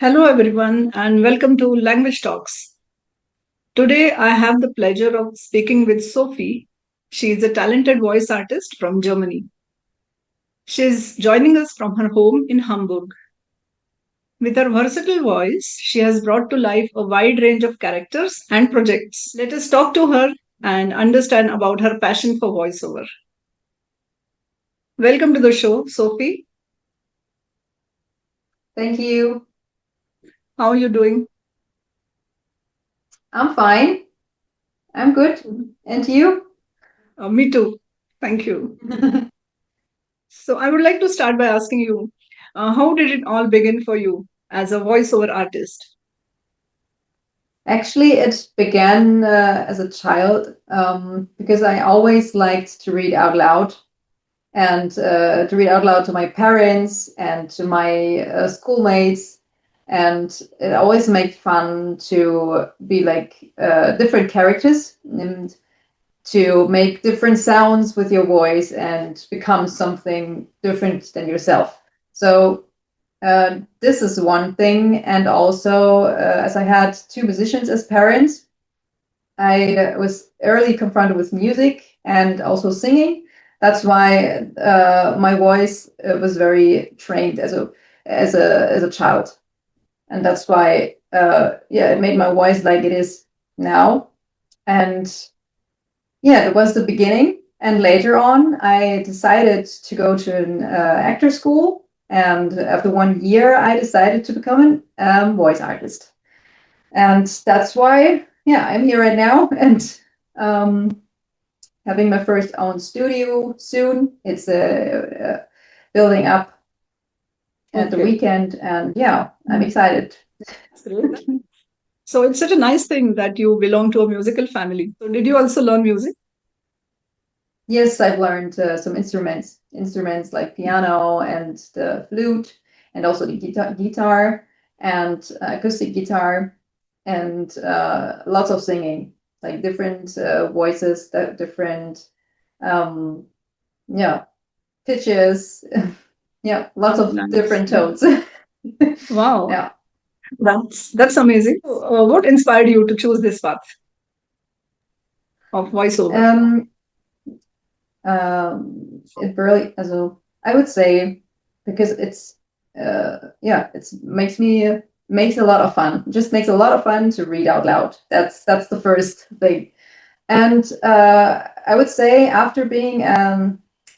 Hello, everyone, and welcome to Language Talks. Today, I have the pleasure of speaking with Sophie. She is a talented voice artist from Germany. She is joining us from her home in Hamburg. With her versatile voice, she has brought to life a wide range of characters and projects. Let us talk to her and understand about her passion for voiceover. Welcome to the show, Sophie. Thank you. How are you doing? I'm fine. I'm good. And you? Me too. Thank you. So, I would like to start by asking you, how did it all begin for you as a voiceover artist? Actually, it began as a child because I always liked to read out loud and to read out loud to my parents and to my schoolmates. And it always made fun to be like different characters and to make different sounds with your voice and become something different than yourself. So this is one thing. And also, as I had two musicians as parents, I was early confronted with music and also singing. That's why my voice was very trained as a child, and that's why yeah, it made my voice like it is now. And yeah, it was the beginning. And later on, I decided to go to an actor school. And after 1 year, I decided to become a voice artist. And that's why, yeah, I'm here right now and um, having my first own studio soon. It's building up at the Okay, weekend. And yeah, I'm excited. that's great. So, it's such a nice thing that you belong to a musical family. So, did you also learn music? Yes, I've learned some instruments like piano and the flute, and also the guitar and acoustic guitar, and lots of singing, like different voices, that different, um, yeah, pitches, yeah, lots Oh, of nice. different tones. Wow, Yeah. that's amazing. So, what inspired you to choose this path of voiceover? Um, it really, also, I would say, because it's, yeah, it's makes a lot of fun. Just makes a lot of fun to read out loud. That's the first thing. And I would say after being at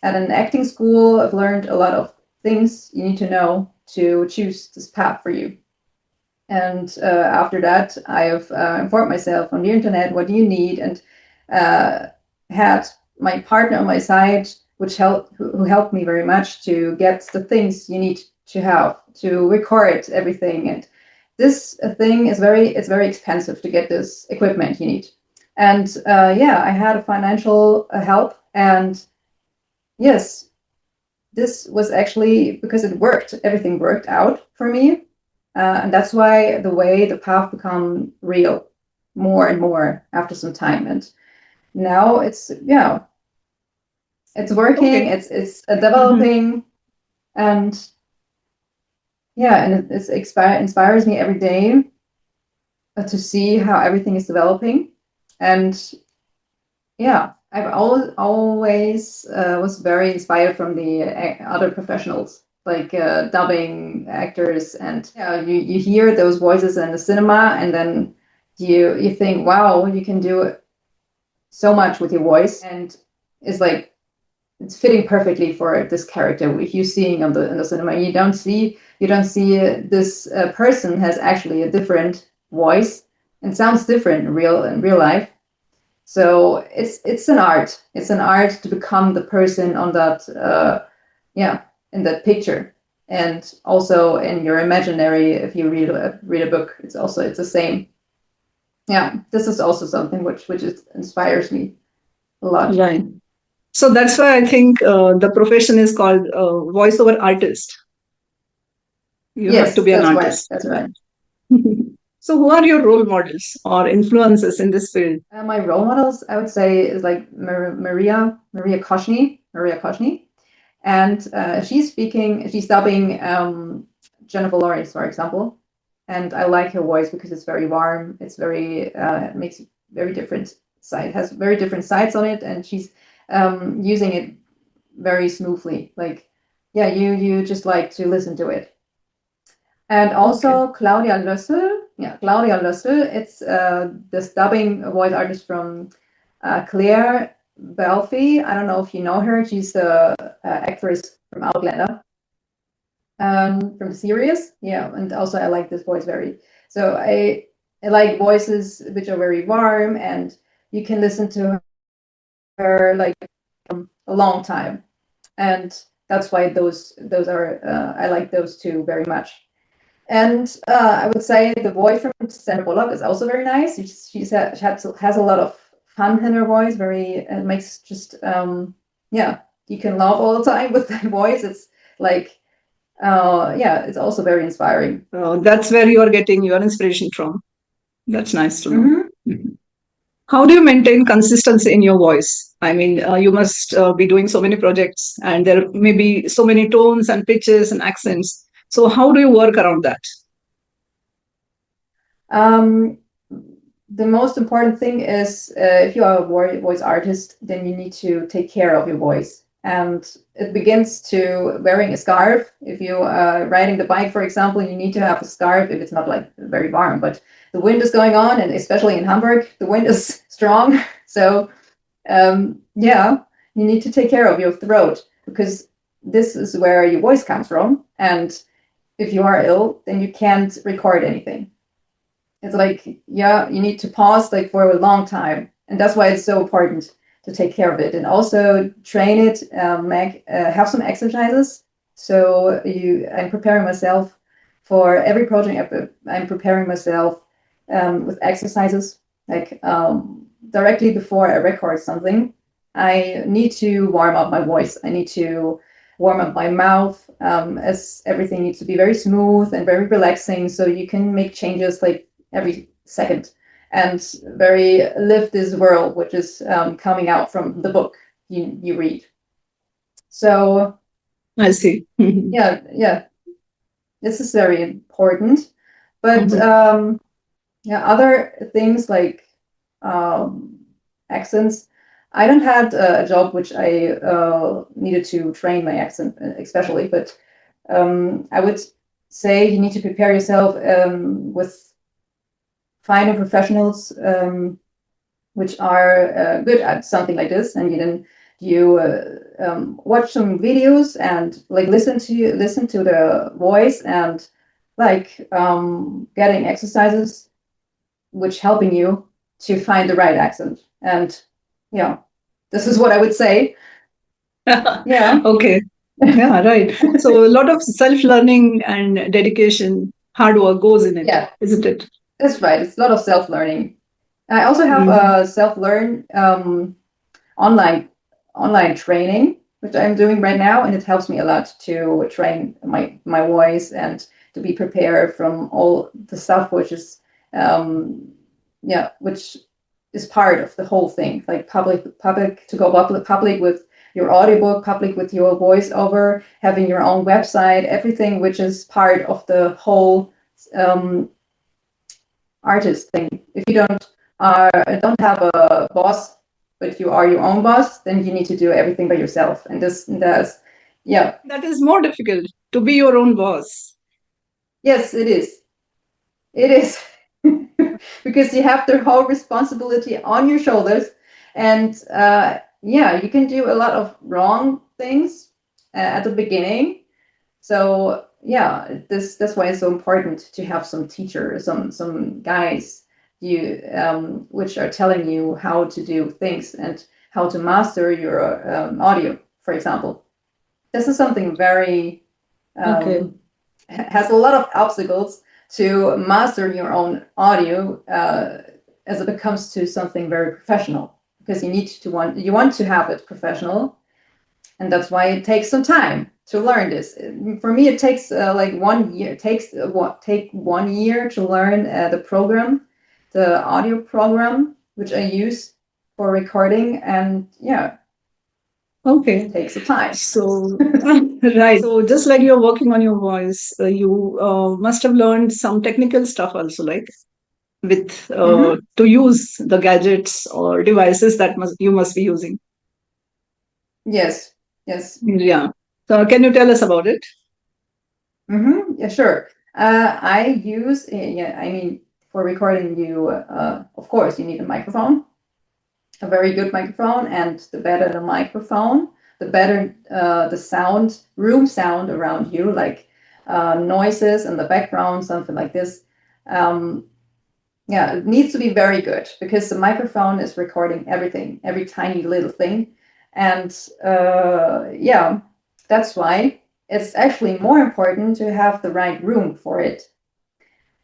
an acting school, I've learned a lot of things you need to know to choose this path for you. And after that, I have informed myself on the internet, what do you need, and uh, had my partner on my side, who helped me very much to get the things you need to have to record everything. And this thing is very expensive to get this equipment you need. And yeah, I had a financial help, and yes, this was actually because it worked. Everything worked out for me, and that's why the path become real more and more after some time. And now it's, yeah, it's working. Okay. It's Mhm. developing, and yeah, and inspires me every day to see how everything is developing. And yeah, I've always was very inspired from the other professionals, like dubbing actors, and yeah, you hear those voices in the cinema, and then you think, wow, you can do so much with your voice, and it's like it's fitting perfectly for this character which you seeing on the in the cinema. You don't see this person has actually a different voice and sounds different in real life. So it's an art. It's an art to become the person on that, yeah, in that picture. And also in your imaginary, if you read a book, it's the same. Yeah, this is also something which inspires me a lot. Right. So, that's why I think the profession is called voiceover artist. You have to Yes, be an that's right. artist. That's right. Right. So, who are your role models or influences in this field? My role models, I would say, is like Maria Koshny, and she's dubbing Jennifer Lawrence, for example. and I like her voice because it's very warm. It's very it makes very different side has very different sides on it, and she's using it very smoothly. Like, yeah, you just like to listen to it. And Okay. also Claudia Lössel. Yeah, Claudia Lössel. It's this dubbing voice artist from Claire Belfi. I don't know if you know her. She's the actress from Outlander, from the series. Yeah, and also I like this voice very. So I like voices which are very warm, and you can listen to her like a long time, and that's why those are I like those two very much. And I would say the voice from Sandra Bullock is also very nice. Has a lot of fun in her voice. Very it makes just yeah, you can laugh all the time with that voice. It's like yeah, it's also very inspiring. That's where you are getting your inspiration from. That's nice to know. Hmm. Mhm. How do you maintain consistency in your voice? I mean, you must be doing so many projects, and there may be so many tones and pitches and accents. So, how do you work around that? Um, the most important thing is if you are a voice artist, then you need to take care of your voice. And it begins to wearing a scarf. If you are riding the bike, for example, you need to have a scarf if it's not like very warm, but the wind is going on, and especially in Hamburg, the wind is strong. So, yeah, you need to take care of your throat because this is where your voice comes from. And if you are ill, then you can't record anything. It's like, yeah, you need to pause like for a long time, and that's why it's so important to take care of it and also train it. Have some exercises. So I'm preparing myself for every project. I'm preparing myself with exercises like directly before I record something. I need to warm up my voice. I need to warm up my mouth, as everything needs to be very smooth and very relaxing, so you can make changes like every second and very live this world which is coming out from the book you read. So I see. Mhm. yeah, this is very important. But Mhm. yeah, other things like um, accents. I don't had a job which I needed to train my accent, especially, but I would say you need to prepare yourself with finding professionals which are good at something like this, and you watch some videos and like listen to the voice and like getting exercises which helping you to find the right accent. And yeah, this is what I would say. Yeah. Okay. Yeah, right. So, a lot of self learning and dedication, hard work goes in it, Yeah, isn't it? that's right. It's a lot of self learning. I also have Mhm. a self learn online online training, which I'm doing right now, and it helps me a lot to train my voice and to be prepared from all the stuff which is um, yeah, which is part of the whole thing, like public to go public with your audiobook, public with your voiceover, having your own website, everything which is part of the whole um, artist thing. If you don't have a boss, but you are your own boss, then you need to do everything by yourself. And this does, yeah, That is more difficult to be your own boss. yes, it is. It is because you have the whole responsibility on your shoulders, and yeah, you can do a lot of wrong things at the beginning. So yeah, that's why it's so important to have some teachers, some guys you which are telling you how to do things and how to master your audio, for example. This is something very Okay. um, has a lot of obstacles to master your own audio as it becomes to something very professional, because you want to have it professional, and that's why it takes some time to learn this. For me, it takes like 1 year. It takes take 1 year to learn the program, the audio program which I use for recording, and yeah, Okay. takes some time. So, Right. So just like you're working on your voice, you must have learned some technical stuff also, like with Hmm. to use the gadgets or devices that must you must be using. Yes, yes. Yeah. So can you tell us about it? Yeah, sure. I use, yeah, I mean, for recording, of course, you need a microphone, a very good microphone, and the better the microphone, the better the sound, room sound around you, like noises in the background, something like this. Um, yeah, it needs to be very good because the microphone is recording everything, every tiny little thing. And yeah, that's why it's actually more important to have the right room for it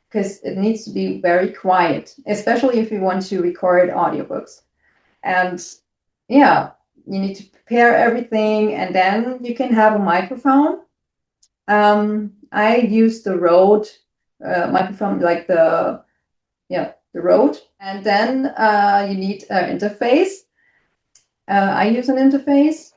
because it needs to be very quiet, especially if you want to record audiobooks. And yeah, you need to prepare everything and then you can have a microphone. I use the Rode microphone, like the Rode. And then you need an interface. I use an interface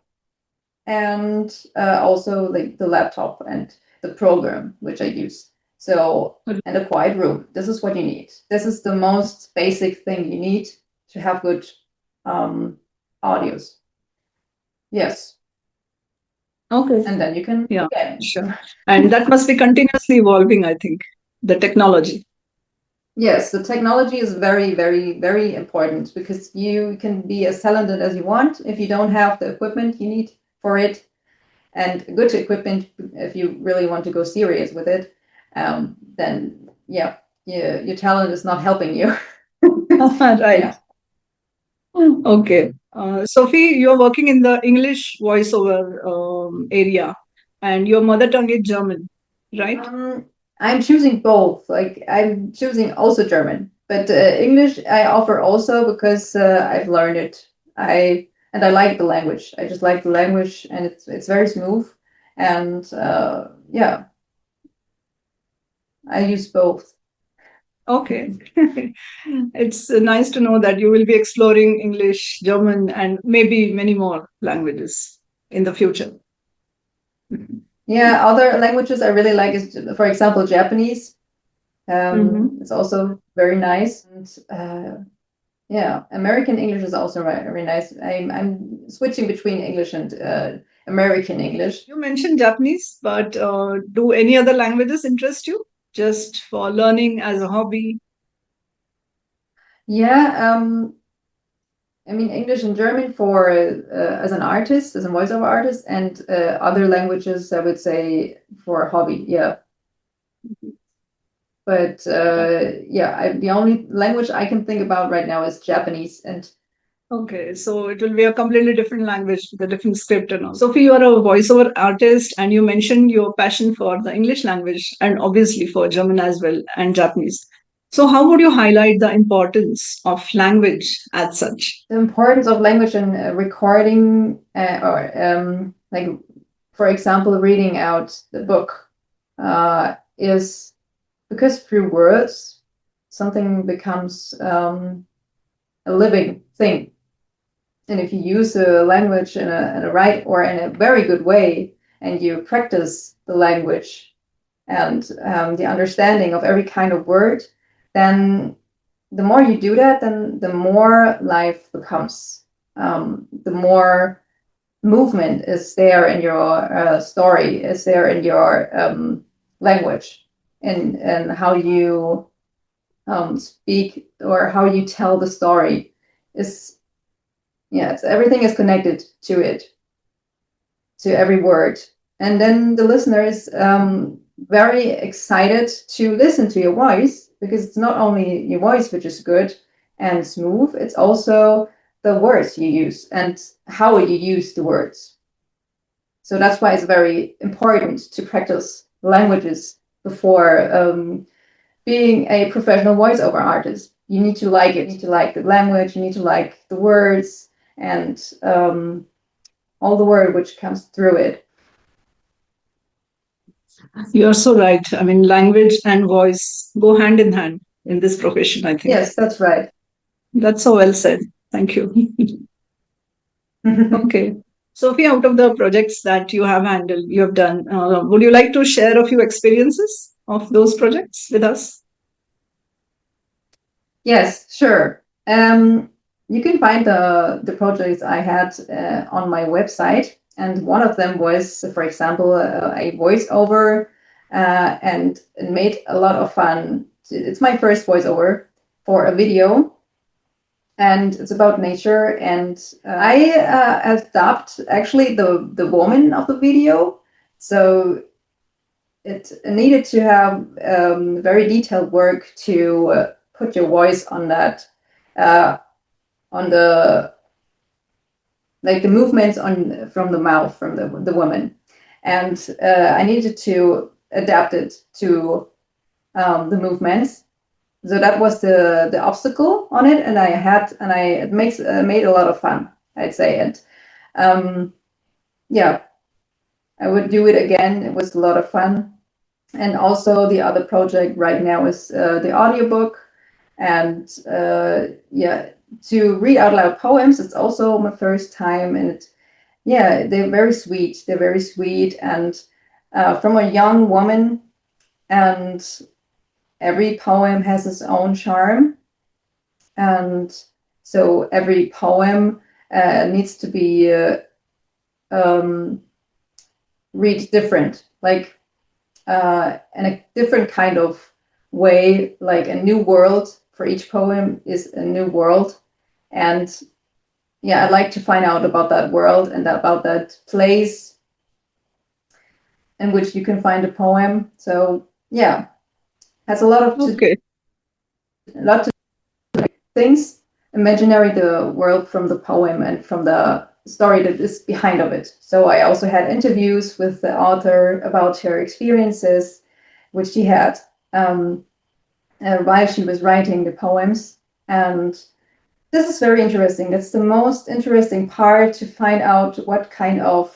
and also like the laptop and the program which I use. So, and a quiet room. This is what you need. This is the most basic thing you need to have good um, audios. Yes, Okay. and then you can Yeah, begin. sure. And that must be continuously evolving, I think, the technology. Yes, the technology is very, very, very important because you can be as talented as you want if you don't have the equipment you need for it and good equipment if you really want to go serious with it. Then yeah, your talent is not helping you. Right. Yeah. Okay. Sophie, you're working in the English voiceover area, and your mother tongue is German, right? Um, I'm choosing both. Like I'm choosing also German, but English I offer also because I've learned it. I like the language. I just like the language, and it's very smooth. And yeah, I use both. Okay. It's nice to know that you will be exploring English, German, and maybe many more languages in the future. Yeah, other languages I really like is, for example, Japanese. Mm-hmm. It's also very nice. And yeah, American English is also very nice. I'm switching between English and American English. You mentioned Japanese, but do any other languages interest you? Just for learning as a hobby? Yeah, I mean English and German for as an artist, as a voiceover artist, and other languages I would say for a hobby. Yeah, but yeah, the only language I can think about right now is Japanese, and Okay, so it will be a completely different language with a different script and all. Sophie, you are a voiceover artist, and you mentioned your passion for the English language and obviously for German as well and Japanese. So, how would you highlight the importance of language as such? the importance of language in recording or like for example reading out the book is because through words something becomes a living thing, and if you use a language in a right or in a very good way and you practice the language and the understanding of every kind of word, then the more you do that, then the more life becomes, the more movement is there in your story, is there in your language, and how you speak or how you tell the story is, yeah, everything is connected to it, to every word. And then the listener is very excited to listen to your voice because it's not only your voice, which is good and smooth, it's also the words you use and how you use the words. So that's why it's very important to practice languages before being a professional voiceover artist. You need to like it. You need to like the language. You need to like the words and all the word which comes through it. You're so right. I mean, language and voice go hand in hand in this profession, I think. Yes, that's right. That's so well said. Thank you. Okay. Sophie, out of the projects that you have handled, you have done, would you like to share a few experiences of those projects with us? Yes, sure. You can find the projects I had on my website, and one of them was, for example, a voiceover, and it made a lot of fun. It's my first voiceover for a video, and it's about nature. And I adapt actually the woman of the video, so it needed to have very detailed work to put your voice on that, uh, on the like the movements on from the mouth from the woman, and I needed to adapt it to the movements. So that was the obstacle on it, and it makes made a lot of fun, I'd say. And yeah, I would do it again. It was a lot of fun. And also the other project right now is the audiobook, and yeah, to read out loud poems. It's also my first time, and yeah, they're very sweet. They're very sweet, and from a young woman, and every poem has its own charm, and so every poem needs to be um, read different, like in a different kind of way, like a new world. For each poem is a new world, and yeah, I'd like to find out about that world and about that place in which you can find a poem. So yeah, has Okay. a lot to things imaginary the world from the poem and from the story that is behind of it. So I also had interviews with the author about her experiences, which she had while she was writing the poems. And this is very interesting. That's the most interesting part, to find out what kind of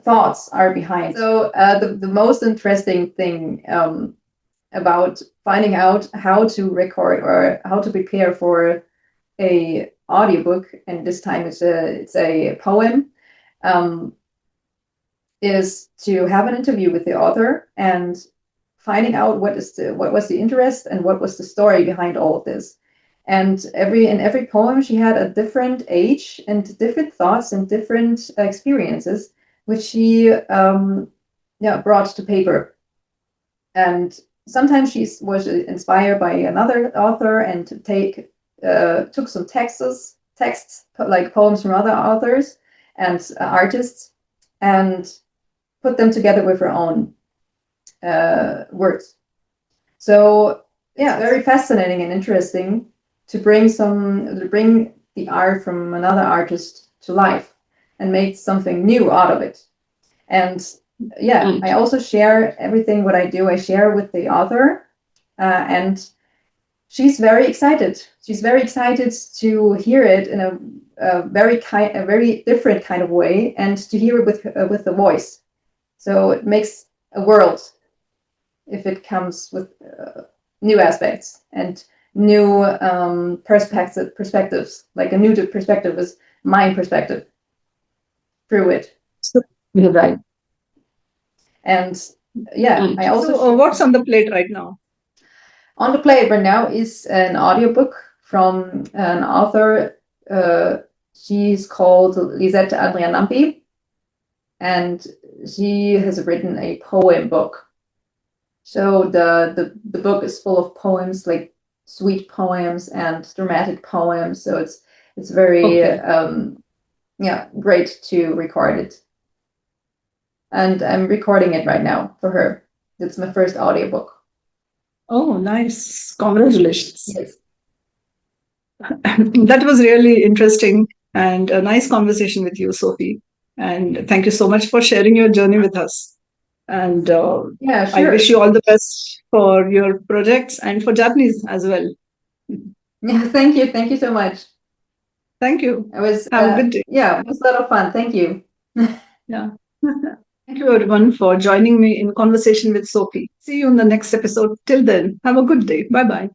thoughts are behind. So the most interesting thing about finding out how to record or how to prepare for a audiobook, and this time it's a poem, um, is to have an interview with the author and finding out what was the interest and what was the story behind all of this. And in every poem, she had a different age and different thoughts and different experiences, which she yeah, brought to paper. And sometimes she was inspired by another author and took some texts like poems from other authors and artists, and put them together with her own words. So yeah, very fascinating and interesting to bring the art from another artist to life and make something new out of it. And yeah, I also share everything what I do. I share with the author, and she's very excited. She's very excited to hear it in a very different kind of way, and to hear it with the voice. So it makes a world if it comes with new aspects and new perspectives. Like a new perspective is my perspective through it. So, you're right. And yeah, I also So, what's on the plate right now? on the plate right now is an audiobook from an author. She's called Lisette Adrianampi, and she has written a poem book. So the book is full of poems, like sweet poems and dramatic poems. So it's very yeah, great to record it. And I'm recording it right now for her. It's my first audiobook. Oh, nice. Congratulations. Yes. That was really interesting and a nice conversation with you, Sophie. And thank you so much for sharing your journey with us. And Yeah, I sure. wish you all the best for your projects and for Japanese as well. Yeah, thank you. Thank you so much. Thank you. It was Have a good day. yeah, it was a lot of fun. Thank you. Yeah. Thank you, everyone, for joining me in conversation with Sophie. See you in the next episode. Till then, have a good day. Bye bye.